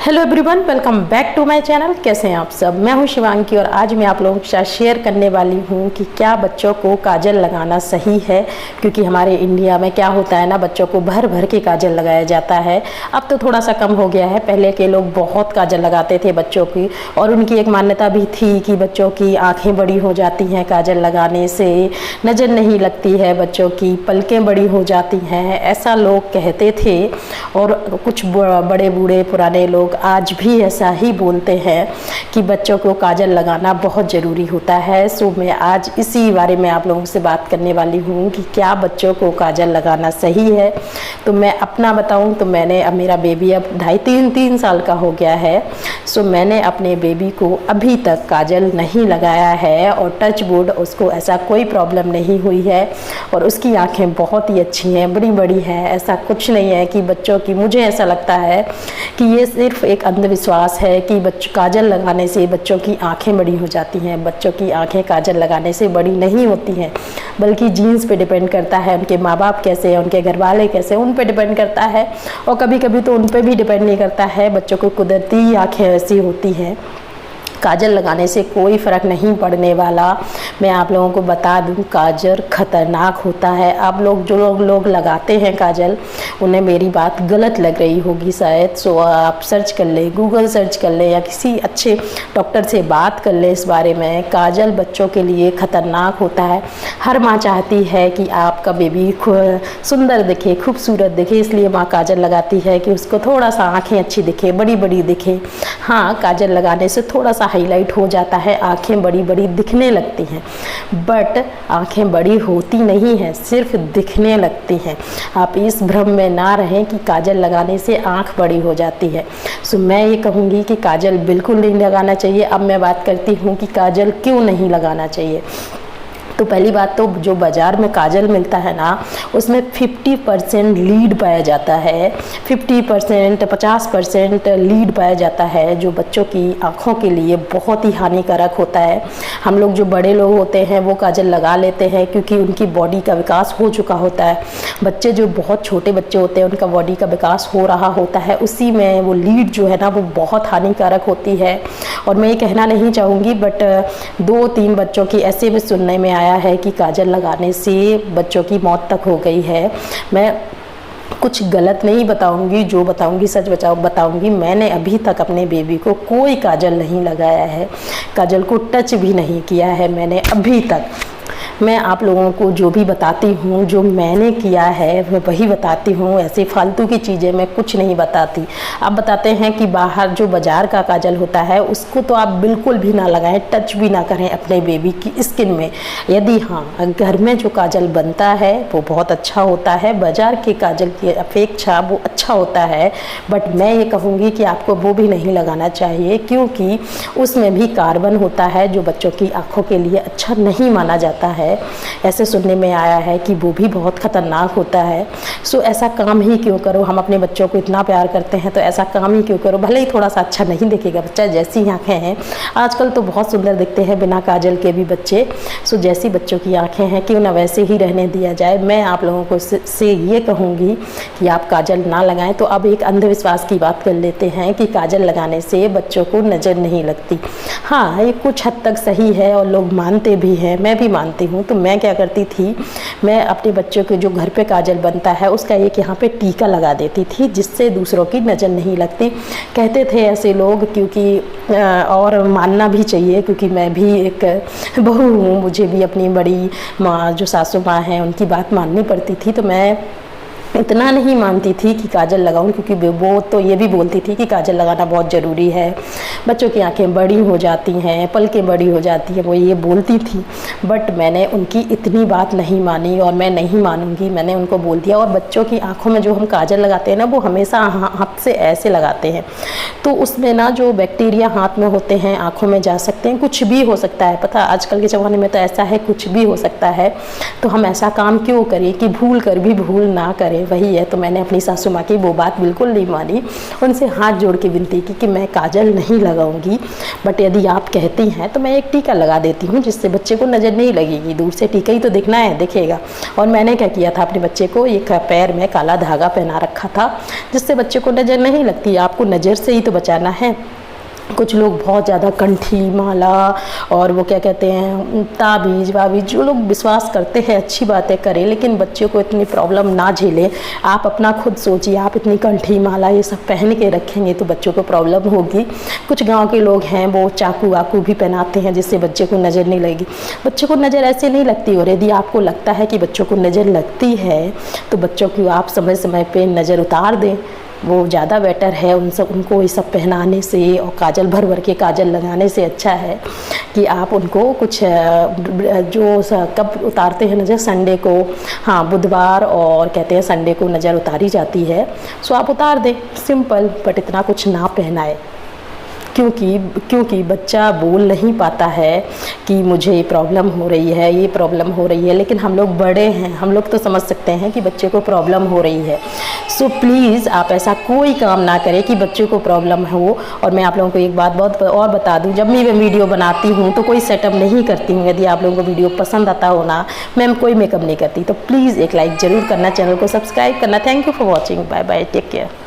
Hello everyone, welcome back to my channel. कैसे हैं आप सब? मैं हूं शिवांगी और आज मैं आप लोगों के साथ शेयर करने वाली हूं कि क्या बच्चों को काजल लगाना सही है। क्योंकि हमारे इंडिया में क्या होता है ना, बच्चों को भर भर के काजल लगाया जाता है। अब तो थोड़ा सा कम हो गया है, पहले के लोग बहुत काजल लगाते थे बच्चों की, और उनकी एक मान्यता भी थी कि बच्चों की आँखें बड़ी हो जाती हैं काजल लगाने से, नज़र नहीं लगती है, बच्चों की पलकें बड़ी हो जाती हैं, ऐसा लोग कहते थे। और कुछ बड़े बूढ़े पुराने लोग आज भी ऐसा ही बोलते हैं कि बच्चों को काजल लगाना बहुत ज़रूरी होता है। सो मैं आज इसी बारे में आप लोगों से बात करने वाली हूँ कि क्या बच्चों को काजल लगाना सही है। तो मैं अपना बताऊँ तो अब मेरा बेबी अब 2.5-3 साल का हो गया है। सो मैंने अपने बेबी को अभी तक काजल नहीं लगाया है और टच वुड उसको ऐसा कोई प्रॉब्लम नहीं हुई है और उसकी आँखें बहुत ही अच्छी हैं, बड़ी बड़ी हैं। ऐसा कुछ नहीं है कि बच्चों की, मुझे ऐसा लगता है कि ये सिर्फ एक अंधविश्वास है कि काजल लगाने से बच्चों की आंखें बड़ी हो जाती हैं। बच्चों की आंखें काजल लगाने से बड़ी नहीं होती हैं, बल्कि जीन्स पे डिपेंड करता है, उनके माँ बाप कैसे हैं, उनके घर वाले कैसे, उन पे डिपेंड करता है। और कभी कभी तो उन पे भी डिपेंड नहीं करता है, बच्चों को कुदरती आंखें ऐसी होती हैं। काजल लगाने से कोई फ़र्क नहीं पड़ने वाला। मैं आप लोगों को बता दूं, काजल ख़तरनाक होता है। आप लोग जो लोग लगाते हैं काजल, उन्हें मेरी बात गलत लग रही होगी शायद। सो आप सर्च कर लें, गूगल सर्च कर लें या किसी अच्छे डॉक्टर से बात कर लें इस बारे में। काजल बच्चों के लिए ख़तरनाक होता है। हर माँ चाहती है कि आपका बेबी सुंदर दिखे, खूबसूरत दिखे, इसलिए माँ काजल लगाती है कि उसको थोड़ा सा आँखें अच्छी दिखे, बड़ी बड़ी दिखे। हाँ, काजल लगाने से थोड़ा सा हाईलाइट हो जाता है, आंखें बड़ी बड़ी दिखने लगती हैं, बट आंखें बड़ी होती नहीं हैं, सिर्फ दिखने लगती हैं। आप इस भ्रम में ना रहें कि काजल लगाने से आंख बड़ी हो जाती है। सो मैं ये कहूँगी कि काजल बिल्कुल नहीं लगाना चाहिए। अब मैं बात करती हूँ कि काजल क्यों नहीं लगाना चाहिए। तो पहली बात तो जो बाज़ार में काजल मिलता है ना, उसमें 50% लीड पाया जाता है, 50% 50% लीड पाया जाता है, जो बच्चों की आँखों के लिए बहुत ही हानिकारक होता है। हम लोग जो बड़े लोग होते हैं वो काजल लगा लेते हैं क्योंकि उनकी बॉडी का विकास हो चुका होता है। बच्चे जो बहुत छोटे बच्चे होते हैं, उनका बॉडी का विकास हो रहा होता है, उसी में वो लीड जो है ना वो बहुत हानिकारक होती है। और मैं ये कहना नहीं चाहूँगी, बट 2-3 बच्चों की ऐसे भी सुनने में आया है कि काजल लगाने से बच्चों की मौत तक हो गई है। मैं कुछ गलत नहीं बताऊंगी, जो बताऊंगी सच बताऊंगी। मैंने अभी तक अपने बेबी को कोई काजल नहीं लगाया है, काजल को टच भी नहीं किया है मैंने अभी तक। मैं आप लोगों को जो भी बताती हूँ, जो मैंने किया है मैं वही बताती हूँ। ऐसे फालतू की चीज़ें मैं कुछ नहीं बताती। आप बताते हैं कि बाहर जो बाज़ार का काजल होता है उसको तो आप बिल्कुल भी ना लगाएं, टच भी ना करें अपने बेबी की स्किन में। यदि हाँ, घर में जो काजल बनता है वो बहुत अच्छा होता है, बाज़ार के काजल की अपेक्षा वो अच्छा होता है, बट मैं ये कहूँगी कि आपको वो भी नहीं लगाना चाहिए क्योंकि उसमें भी कार्बन होता है जो बच्चों की आँखों के लिए अच्छा नहीं माना जाता है। ऐसे सुनने में आया है कि वो भी बहुत ख़तरनाक होता है। सो ऐसा काम ही क्यों करो, हम अपने बच्चों को इतना प्यार करते हैं तो ऐसा काम ही क्यों करो। भले ही थोड़ा सा अच्छा नहीं दिखेगा बच्चा, जैसी आँखें हैं आजकल तो बहुत सुंदर दिखते हैं बिना काजल के भी बच्चे। सो जैसी बच्चों की आँखें हैं क्यों ना वैसे ही रहने दिया जाए। मैं आप लोगों को से ये कहूँगी कि आप काजल ना लगाएं। तो अब एक अंधविश्वास की बात कर लेते हैं कि काजल लगाने से बच्चों को नज़र नहीं लगती। हाँ, ये कुछ हद तक सही है और लोग मानते भी हैं, मैं भी मानती हूँ। तो मैं क्या करती थी, मैं अपने बच्चों के जो घर पे काजल बनता है उसका एक यहाँ पे टीका लगा देती थी, जिससे दूसरों की नज़र नहीं लगती। कहते थे ऐसे लोग, क्योंकि और मानना भी चाहिए क्योंकि मैं भी एक बहू हूँ, मुझे भी अपनी बड़ी माँ जो सासू माँ हैं उनकी बात माननी पड़ती थी। तो मैं इतना नहीं मानती थी कि काजल लगाऊं, क्योंकि वो तो ये भी बोलती थी कि काजल लगाना बहुत ज़रूरी है, बच्चों की आंखें बड़ी हो जाती हैं, पलकें बड़ी हो जाती हैं, वो ये बोलती थी। बट मैंने उनकी इतनी बात नहीं मानी और मैं नहीं मानूंगी। मैंने उनको बोल दिया। और बच्चों की आंखों में जो हम काजल लगाते हैं ना, वो हमेशा हाथ से ऐसे लगाते हैं, तो उसमें ना जो बैक्टीरिया हाथ में होते हैं आँखों में जा सकते हैं, कुछ भी हो सकता है। पता, आजकल के ज़माने में तो ऐसा है, कुछ भी हो सकता है। तो हम ऐसा काम क्यों करें कि भूल कर भी भूल ना करें। है वही है। तो मैंने अपनी सासू माँ की वो बात बिल्कुल नहीं मानी, उनसे हाथ जोड़ के विनती की कि मैं काजल नहीं लगाऊंगी, बट यदि आप कहती हैं तो मैं एक टीका लगा देती हूँ जिससे बच्चे को नज़र नहीं लगेगी। दूर से टीका ही तो दिखना है, दिखेगा। और मैंने क्या किया था, अपने बच्चे को एक पैर में काला धागा पहना रखा था जिससे बच्चे को नज़र नहीं लगती। आपको नज़र से ही तो बचाना है। कुछ लोग बहुत ज़्यादा कंठी माला और वो क्या कहते हैं ताबीज़ वाबीज़, जो लोग विश्वास करते हैं अच्छी बातें करें, लेकिन बच्चे को इतनी प्रॉब्लम ना झेलें। आप अपना खुद सोचिए, आप इतनी कंठी माला ये सब पहन के रखेंगे तो बच्चों को प्रॉब्लम होगी। कुछ गांव के लोग हैं वो चाकू वाकू भी पहनाते हैं जिससे बच्चे को नज़र नहीं लगेगी। बच्चों को नज़र ऐसे नहीं लगती। और यदि आपको लगता है कि बच्चों को नज़र लगती है तो बच्चों को आप समय समय पर नज़र उतार दें, वो ज़्यादा बेटर है। उनको ये सब पहनाने से और काजल भर भर के काजल लगाने से अच्छा है कि आप उनको कुछ जो कब उतारते हैं नज़र, संडे को, हाँ बुधवार और कहते हैं संडे को नज़र उतारी जाती है, सो आप उतार दें, सिंपल। बट इतना कुछ ना पहनाए, क्योंकि बच्चा बोल नहीं पाता है कि मुझे ये प्रॉब्लम हो रही है, ये प्रॉब्लम हो रही है। लेकिन हम लोग बड़े हैं, हम लोग तो समझ सकते हैं कि बच्चे को प्रॉब्लम हो रही है। सो प्लीज़ आप ऐसा कोई काम ना करें कि बच्चे को प्रॉब्लम हो। और मैं आप लोगों को एक बात बहुत और बता दूं, जब मैं वीडियो बनाती हूँ तो कोई सेटअप नहीं करती हूँ। यदि आप लोगों को वीडियो पसंद आता हो ना, मैं कोई मेकअप नहीं करती, तो प्लीज़ एक लाइक ज़रूर करना, चैनल को सब्सक्राइब करना। Thank you for watching, bye bye, take care.